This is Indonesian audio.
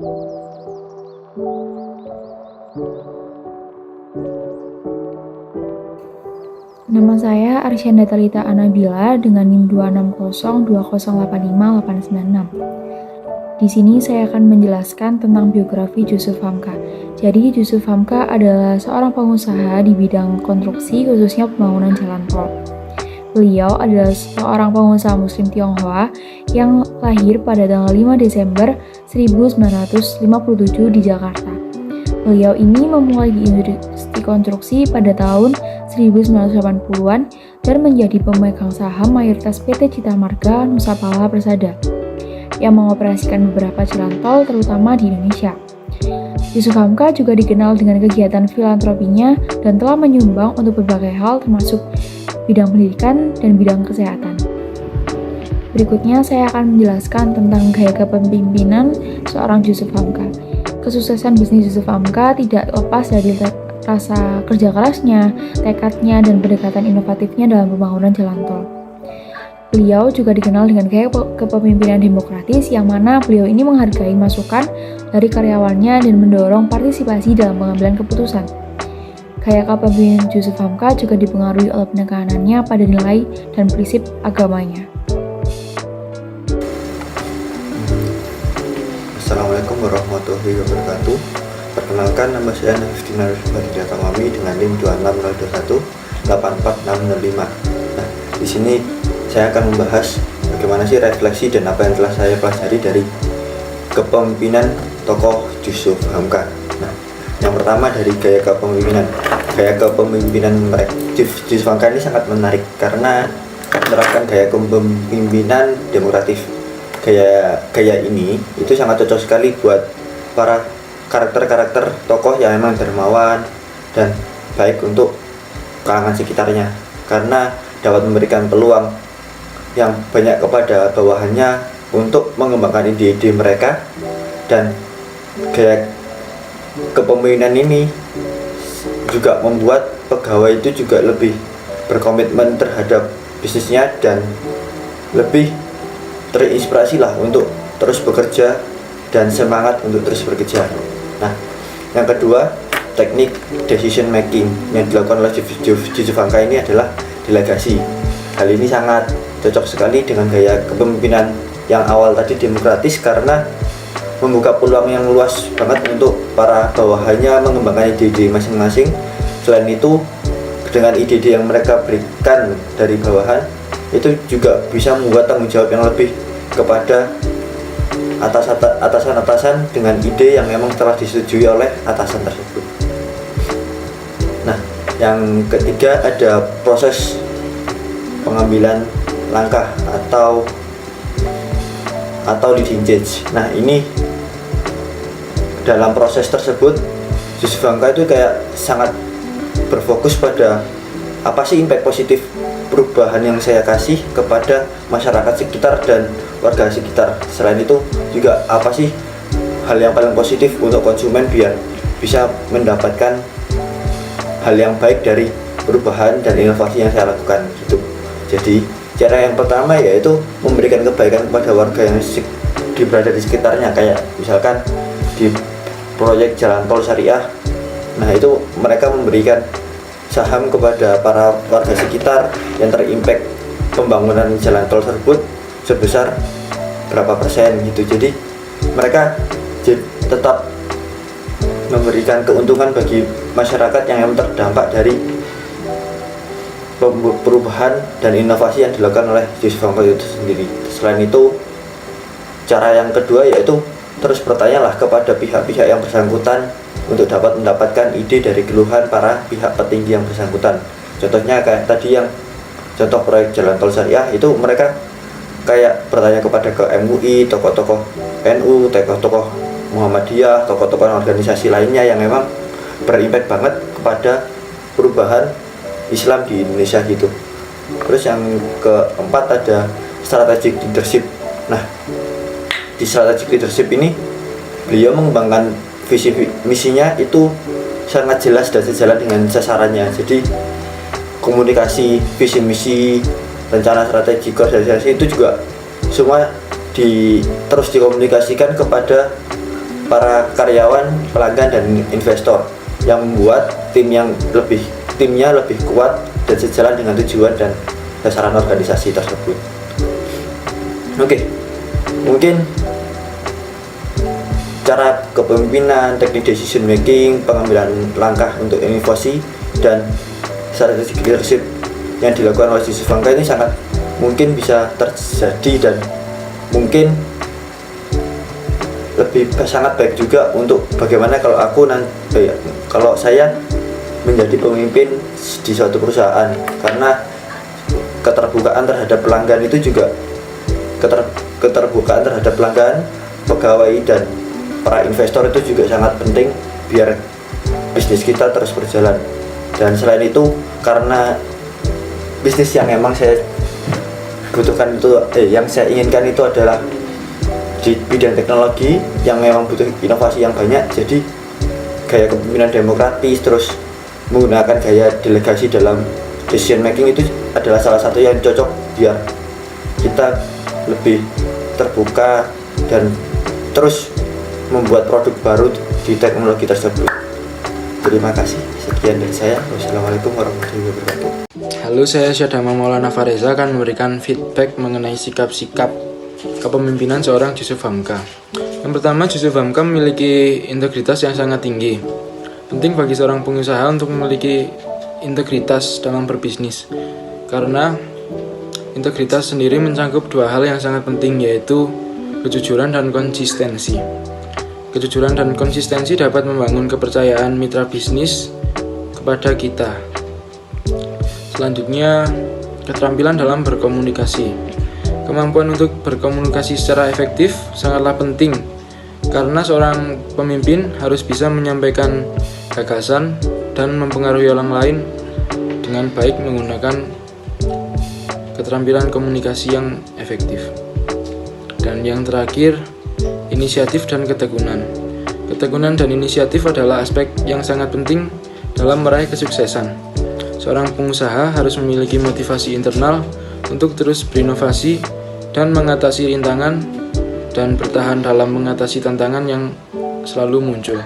Nama saya Arsyanda Talita Anabila dengan NIM 260208589. Di sini saya akan menjelaskan tentang biografi Jusuf Hamka. Jadi Jusuf Hamka adalah seorang pengusaha di bidang konstruksi khususnya pembangunan jalan tol. Beliau adalah seorang pengusaha Muslim Tionghoa yang lahir pada tanggal 5 Desember 1957 di Jakarta. Beliau ini memulai di industri konstruksi pada tahun 1980-an dan menjadi pemegang saham mayoritas PT Cita Marga Nusa Pala Persada yang mengoperasikan beberapa jalan tol terutama di Indonesia. Jusuf Hamka juga dikenal dengan kegiatan filantropinya dan telah menyumbang untuk berbagai hal termasuk bidang pendidikan dan bidang kesehatan. Berikutnya saya akan menjelaskan tentang gaya kepemimpinan seorang Jusuf Hamka. Kesuksesan bisnis Jusuf Hamka tidak lepas dari rasa kerja kerasnya, tekadnya, dan pendekatan inovatifnya dalam pembangunan jalan tol. Beliau juga dikenal dengan gaya kepemimpinan demokratis yang mana beliau ini menghargai masukan dari karyawannya dan mendorong partisipasi dalam pengambilan keputusan. Gaya kepemimpinan Jusuf Hamka juga dipengaruhi oleh penekanannya pada nilai dan prinsip agamanya. Assalamualaikum warahmatullahi wabarakatuh. Perkenalkan, nama saya Nafisdina Rizbandiyata Mami dengan NIM 26021844605. Nah, di sini saya akan membahas bagaimana sih refleksi dan apa yang telah saya pelajari dari kepemimpinan tokoh Jusuf Hamka. Nah, yang pertama dari gaya kepemimpinan. Gaya kepemimpinan Jusuf Hamka ini sangat menarik karena menerapkan gaya kepemimpinan demokratis. Gaya ini itu sangat cocok sekali buat para karakter tokoh yang memang dermawan dan baik untuk kalangan sekitarnya, karena dapat memberikan peluang yang banyak kepada bawahannya untuk mengembangkan ide-ide mereka. Dan gaya kepemimpinan ini juga membuat pegawai itu juga lebih berkomitmen terhadap bisnisnya dan lebih terinspirasi lah untuk terus bekerja dan semangat untuk terus bekerja. Nah, yang kedua, teknik decision making yang dilakukan oleh Jusuf Hamka ini adalah delegasi. Hal ini sangat cocok sekali dengan gaya kepemimpinan yang awal tadi demokratis karena membuka peluang yang luas banget untuk para bawahannya mengembangkan ide-ide masing-masing. Selain itu, dengan ide-ide yang mereka berikan dari bawahan, itu juga bisa membuat tanggung jawab yang lebih kepada atasan-atasan dengan ide yang memang telah disetujui oleh atasan tersebut. Nah, yang ketiga ada proses pengambilan langkah atau leading change. Nah, ini dalam proses tersebut Jusuf Hamka itu kayak sangat berfokus pada apa sih impact positif perubahan yang saya kasih kepada masyarakat sekitar dan warga sekitar. Selain itu juga apa sih hal yang paling positif untuk konsumen biar bisa mendapatkan hal yang baik dari perubahan dan inovasi yang saya lakukan gitu. Jadi cara yang pertama yaitu memberikan kebaikan kepada warga yang berada di sekitarnya, kayak misalkan di proyek jalan tol syariah. Nah, itu mereka memberikan saham kepada para warga sekitar yang terimpact pembangunan jalan tol tersebut sebesar berapa persen gitu. Jadi mereka tetap memberikan keuntungan bagi masyarakat yang terdampak dari perubahan dan inovasi yang dilakukan oleh Jusuf Hamka itu sendiri. Selain itu, cara yang kedua yaitu terus bertanyalah kepada pihak-pihak yang bersangkutan untuk dapat mendapatkan ide dari keluhan para pihak petinggi yang bersangkutan. Contohnya kayak tadi yang contoh proyek jalan tol syariah, itu mereka kayak bertanya kepada ke MUI, tokoh-tokoh NU, tokoh-tokoh Muhammadiyah, tokoh-tokoh organisasi lainnya yang memang berimpact banget kepada perubahan Islam di Indonesia gitu. Terus yang keempat ada strategic leadership. Nah, di strategic leadership ini beliau mengembangkan visi misinya itu sangat jelas dan sejalan dengan sasarannya. Jadi komunikasi visi misi, rencana strategi, koordinasi itu juga semua terus dikomunikasikan kepada para karyawan, pelanggan, dan investor yang membuat timnya lebih kuat dan sejalan dengan tujuan dan sasaran organisasi tersebut. Oke, mungkin cara kepemimpinan, teknik decision making, pengambilan langkah untuk inovasi, dan strategic leadership yang dilakukan oleh Yusuf Hamka ini sangat mungkin bisa terjadi dan mungkin sangat baik juga untuk bagaimana kalau saya menjadi pemimpin di suatu perusahaan, karena keterbukaan terhadap pelanggan itu juga keterbukaan terhadap pelanggan, pegawai, dan para investor itu juga sangat penting biar bisnis kita terus berjalan. Dan selain itu, karena bisnis yang emang saya butuhkan itu yang saya inginkan itu adalah di bidang teknologi yang memang butuh inovasi yang banyak, jadi gaya kepemimpinan demokratis terus menggunakan gaya delegasi dalam decision making itu adalah salah satu yang cocok biar kita lebih terbuka dan terus membuat produk baru di teknologi tersebut. Terima kasih. Sekian dari saya. Wassalamualaikum warahmatullahi wabarakatuh. Halo, saya Syadama Maulana Fareza akan memberikan feedback mengenai sikap-sikap kepemimpinan seorang Yusuf Hamka. Yang pertama, Yusuf Hamka memiliki integritas yang sangat tinggi. Penting bagi seorang pengusaha untuk memiliki integritas dalam berbisnis, karena integritas sendiri mencakup dua hal yang sangat penting, yaitu kejujuran dan konsistensi. Kejujuran dan konsistensi dapat membangun kepercayaan mitra bisnis kepada kita. Selanjutnya, keterampilan dalam berkomunikasi. Kemampuan untuk berkomunikasi secara efektif sangatlah penting, karena seorang pemimpin harus bisa menyampaikan gagasan dan mempengaruhi orang lain dengan baik menggunakan keterampilan komunikasi yang efektif. Dan yang terakhir, inisiatif dan ketekunan. Ketekunan dan inisiatif adalah aspek yang sangat penting dalam meraih kesuksesan. Seorang pengusaha harus memiliki motivasi internal untuk terus berinovasi dan mengatasi rintangan dan bertahan dalam mengatasi tantangan yang selalu muncul.